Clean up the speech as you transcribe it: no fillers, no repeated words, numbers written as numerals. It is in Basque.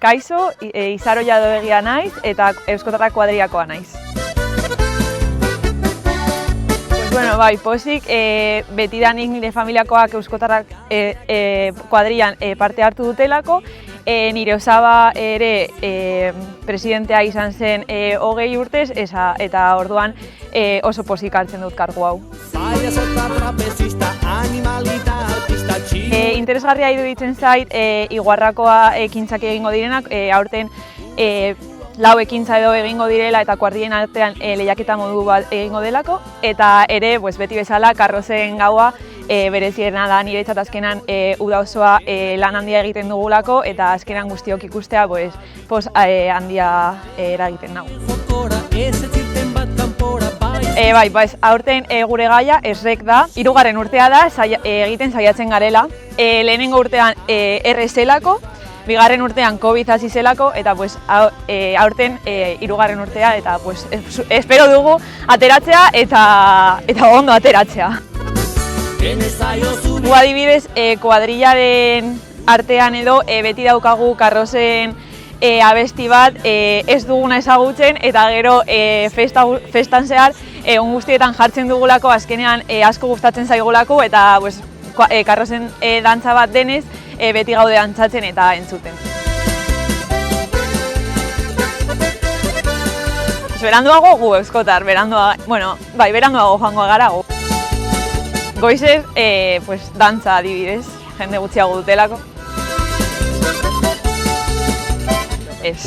Kaixo, Izaro Jadobegia naiz eta Euskotarrak kuadriakoa naiz. Bueno, bai, pozik, betidanik nire familiakoak Euskotarrak kuadrian parte hartu dutelako, nire osaba ere presidentea izan zen 20 urtez, eta orduan oso pozik hartzen dut kargu hau. Interesgarria iruditzen zait, Iguarrakoa ekintzak egingo direnak, aurten 4 ekintza edo egingo direla eta kuadrien artean lehiaketa modu bat egingo delako, eta ere beti bezala karrozen gaua bereziena da niretzat azkenan uda osoa lan handia egiten dugulako eta azkenan guztiok ikustea poz handia eragiten nago. Aurten gure gaia esrek da, 3. urtea da egiten saiatzen garela. Lehenengo urtean errezelako, 2. urtean COVID hasi zelako, eta aurten 3. urtea, eta espero dugu ateratzea eta ondo ateratzea. Gu adibidez, kuadrillaren artean edo beti daukagu karrozen abesti bat ez duguna ezagutzen, eta gero festan zehar egun guztietan jartzen dugulako, azkenean asko gustatzen zaigulako, eta karrozen dantza bat denez beti gaude dantzatzen eta entzuten. Beranduago gu Euskotar, beranduago joango gara gu. Goizez, dantza adibidez, jende gutxiago dutelako. Ez.